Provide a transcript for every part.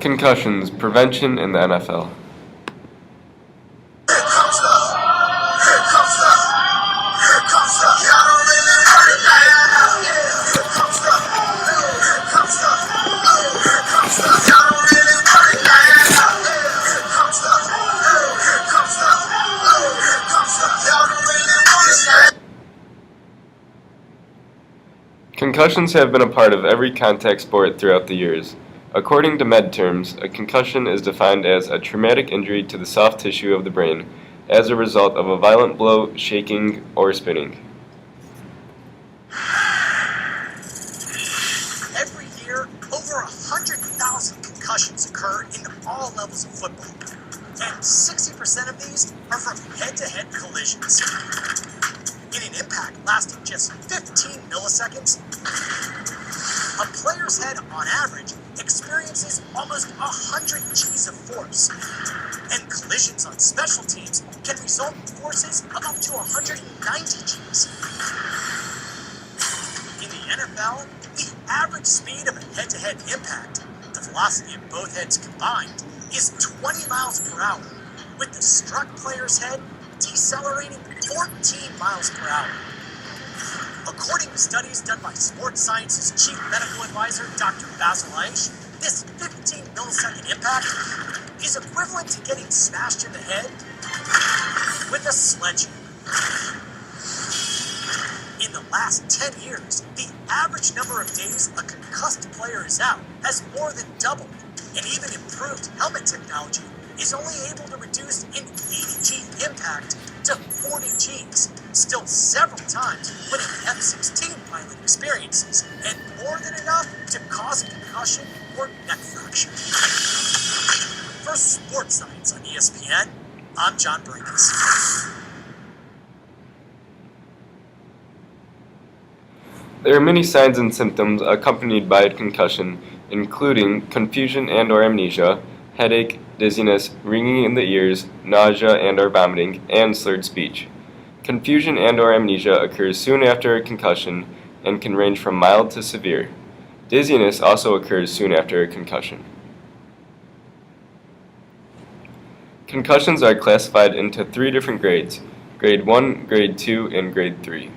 Concussions, prevention in the NFL. Concussions have been a part of every contact sport throughout the years. According to med terms, a concussion is defined as a traumatic injury to the soft tissue of the brain as a result of a violent blow, shaking, or spinning. Every year, over 100,000 concussions occur in all levels of football, and 60% of these are from head-to-head collisions. In an impact lasting just 15 milliseconds, a player's head, on average, experiences almost 100 G's of force, and collisions on special teams can result in forces of up to 190 G's. In the NFL, the average speed of a head-to-head impact, the velocity of both heads combined, is 20 miles per hour, with the struck player's head decelerating 14 miles per hour. According to studies done by Sports Science's chief medical advisor, Dr. Basil Aish, this 15 millisecond impact is equivalent to getting smashed in the head with a sledgehammer. In the last 10 years, the average number of days a concussed player is out has more than doubled, and even improved helmet technology is only able to reduce an 80 G impact to 40 Gs, still several times what an F-16 pilot experiences, and more than enough to cause a concussion or neck fracture. For Sports Science on ESPN, I'm John Brinkus. There are many signs and symptoms accompanied by a concussion, including confusion and/or amnesia, headache, dizziness, ringing in the ears, nausea and/or vomiting, and slurred speech. Confusion and/or amnesia occurs soon after a concussion and can range from mild to severe. Dizziness also occurs soon after a concussion. Concussions are classified into 3 different grades: Grade 1, Grade 2, and Grade 3.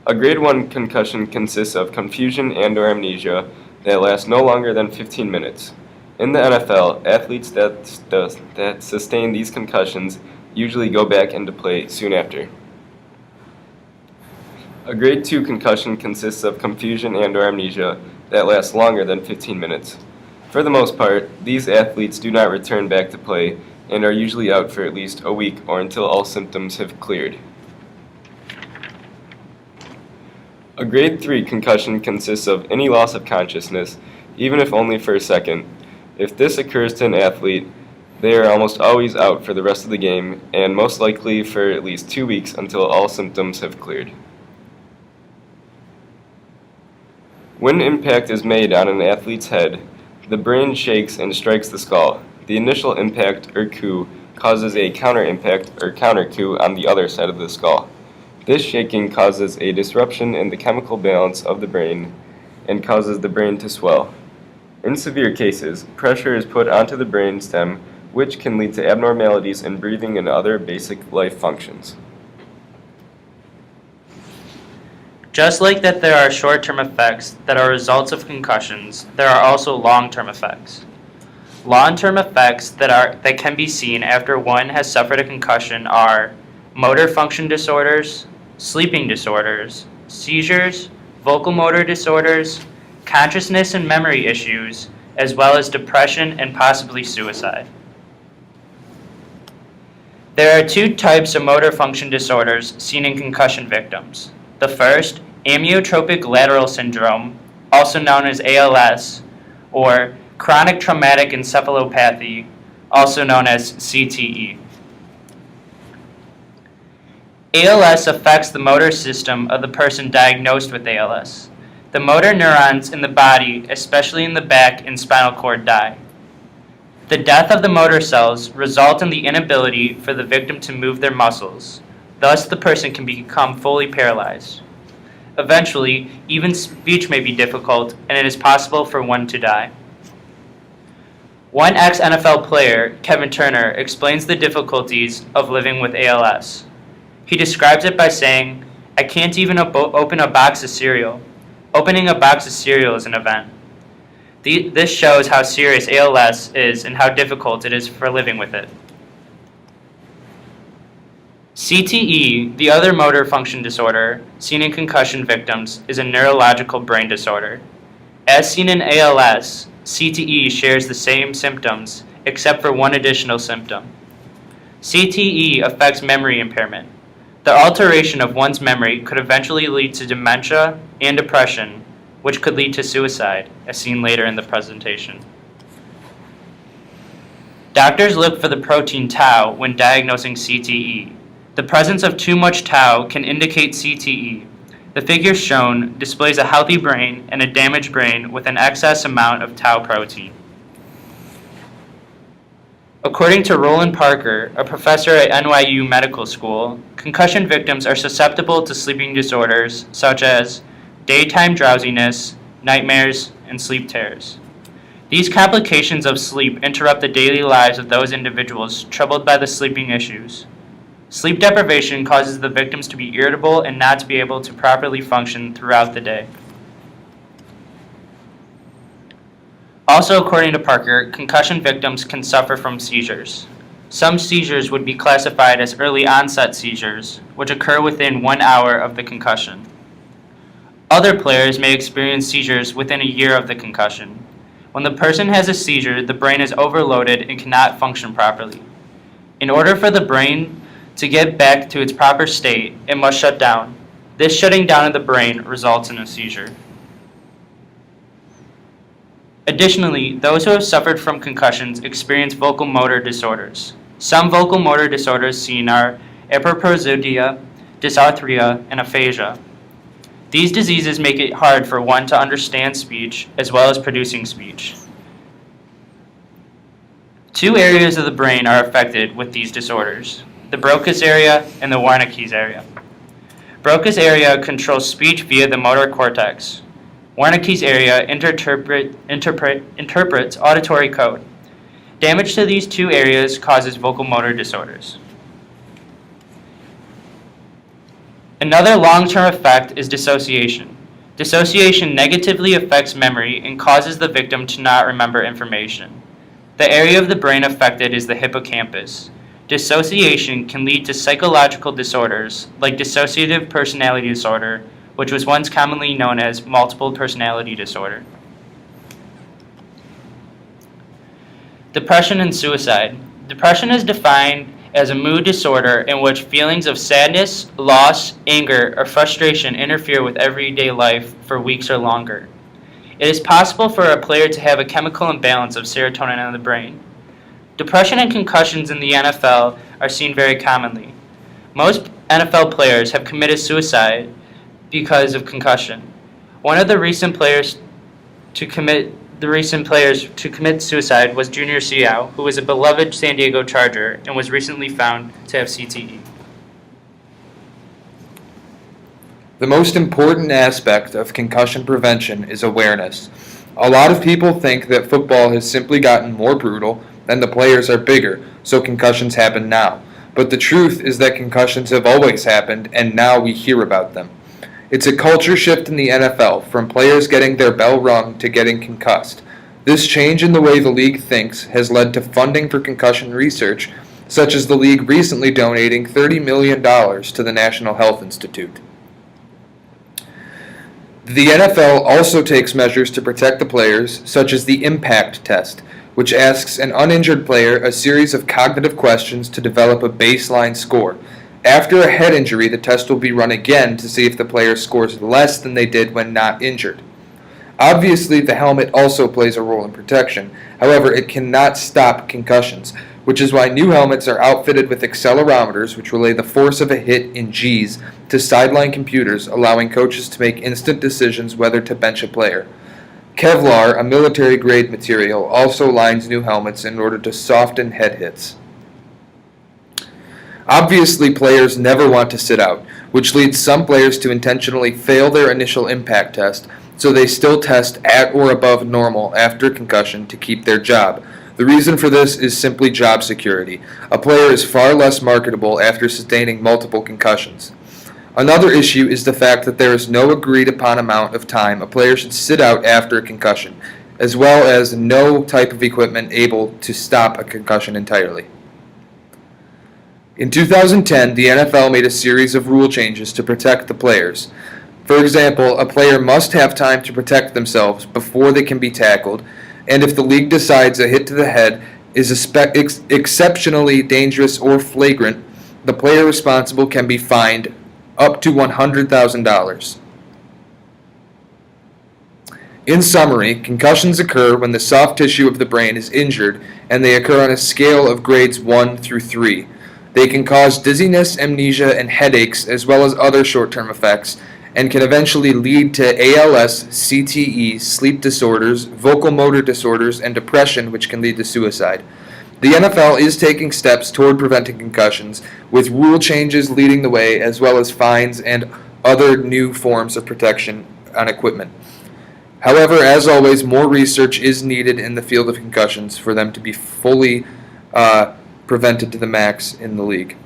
A Grade 1 concussion consists of confusion and/or amnesia that lasts no longer than 15 minutes. In the NFL, athletes that sustain these concussions usually go back into play soon after. A Grade 2 concussion consists of confusion and/or amnesia that lasts longer than 15 minutes. For the most part, these athletes do not return back to play and are usually out for at least a week or until all symptoms have cleared. A Grade 3 concussion consists of any loss of consciousness, even if only for a second. If this occurs to an athlete, they are almost always out for the rest of the game, and most likely for at least 2 weeks until all symptoms have cleared. When impact is made on an athlete's head, the brain shakes and strikes the skull. The initial impact, or coup, causes a counter-impact, or counter-coup, on the other side of the skull. This shaking causes a disruption in the chemical balance of the brain and causes the brain to swell. In severe cases, pressure is put onto the brain stem, which can lead to abnormalities in breathing and other basic life functions. Just like that there are short-term effects that are results of concussions, there are also long-term effects. Long-term effects that can be seen after one has suffered a concussion are motor function disorders, sleeping disorders, seizures, vocal motor disorders, consciousness and memory issues, as well as depression and possibly suicide. There are 2 types of motor function disorders seen in concussion victims. The first, amyotrophic lateral syndrome, also known as ALS, or chronic traumatic encephalopathy, also known as CTE. ALS affects the motor system of the person diagnosed with ALS. The motor neurons in the body, especially in the back and spinal cord, die. The death of the motor cells result in the inability for the victim to move their muscles. Thus, the person can become fully paralyzed. Eventually, even speech may be difficult, and it is possible for one to die. One ex-NFL player, Kevin Turner, explains the difficulties of living with ALS. He describes it by saying, "I can't even open a box of cereal. Opening a box of cereal is an event." This shows how serious ALS is and how difficult it is for living with it. CTE, the other motor function disorder seen in concussion victims, is a neurological brain disorder. As seen in ALS, CTE shares the same symptoms except for one additional symptom. CTE affects memory impairment. The alteration of one's memory could eventually lead to dementia and depression, which could lead to suicide, as seen later in the presentation. Doctors look for the protein tau when diagnosing CTE. The presence of too much tau can indicate CTE. The figure shown displays a healthy brain and a damaged brain with an excess amount of tau protein. According to Roland Parker, a professor at NYU Medical School, concussion victims are susceptible to sleeping disorders such as daytime drowsiness, nightmares, and sleep terrors. These complications of sleep interrupt the daily lives of those individuals troubled by the sleeping issues. Sleep deprivation causes the victims to be irritable and not to be able to properly function throughout the day. Also, according to Parker, concussion victims can suffer from seizures. Some seizures would be classified as early onset seizures, which occur within 1 hour of the concussion. Other players may experience seizures within a year of the concussion. When the person has a seizure, the brain is overloaded and cannot function properly. In order for the brain to get back to its proper state, it must shut down. This shutting down of the brain results in a seizure. Additionally, those who have suffered from concussions experience vocal motor disorders. Some vocal motor disorders seen are hyperprosodia, dysarthria, and aphasia. These diseases make it hard for one to understand speech as well as producing speech. Two areas of the brain are affected with these disorders: the Broca's area and the Wernicke's area. Broca's area controls speech via the motor cortex. Wernicke's area interprets auditory code. Damage to these two areas causes vocal motor disorders. Another long-term effect is dissociation. Dissociation negatively affects memory and causes the victim to not remember information. The area of the brain affected is the hippocampus. Dissociation can lead to psychological disorders like dissociative personality disorder, which was once commonly known as multiple personality disorder. Depression and suicide. Depression is defined as a mood disorder in which feelings of sadness, loss, anger, or frustration interfere with everyday life for weeks or longer. It is possible for a player to have a chemical imbalance of serotonin in the brain. Depression and concussions in the NFL are seen very commonly. Most NFL players have committed suicide because of concussion. One of the recent players to commit suicide was Junior Seau, who was a beloved San Diego Charger and was recently found to have CTE. The most important aspect of concussion prevention is awareness. A lot of people think that football has simply gotten more brutal and the players are bigger, so concussions happen now. But the truth is that concussions have always happened, and now we hear about them. It's a culture shift in the NFL, from players getting their bell rung to getting concussed. This change in the way the league thinks has led to funding for concussion research, such as the league recently donating $30 million to the National Health Institute. The NFL also takes measures to protect the players, such as the impact test, which asks an uninjured player a series of cognitive questions to develop a baseline score. After a head injury, the test will be run again to see if the player scores less than they did when not injured. Obviously, the helmet also plays a role in protection. However, it cannot stop concussions, which is why new helmets are outfitted with accelerometers, which relay the force of a hit in G's to sideline computers, allowing coaches to make instant decisions whether to bench a player. Kevlar, a military-grade material, also lines new helmets in order to soften head hits. Obviously, players never want to sit out. which leads some players to intentionally fail their initial impact test, so they still test at or above normal after concussion to keep their job. The reason for this is simply job security. A player is far less marketable after sustaining multiple concussions. Another issue is the fact that there is no agreed upon amount of time a player should sit out after a concussion, as well as no type of equipment able to stop a concussion entirely. In 2010, the NFL made a series of rule changes to protect the players. For example, a player must have time to protect themselves before they can be tackled, and if the league decides a hit to the head is exceptionally dangerous or flagrant, the player responsible can be fined up to $100,000. In summary, concussions occur when the soft tissue of the brain is injured, and they occur on a scale of grades 1 through 3. They can cause dizziness, amnesia, and headaches, as well as other short-term effects, and can eventually lead to ALS, CTE, sleep disorders, vocal motor disorders, and depression, which can lead to suicide. The NFL is taking steps toward preventing concussions, with rule changes leading the way, as well as fines and other new forms of protection on equipment. However, as always, more research is needed in the field of concussions for them to be fully prevented to the max in the league.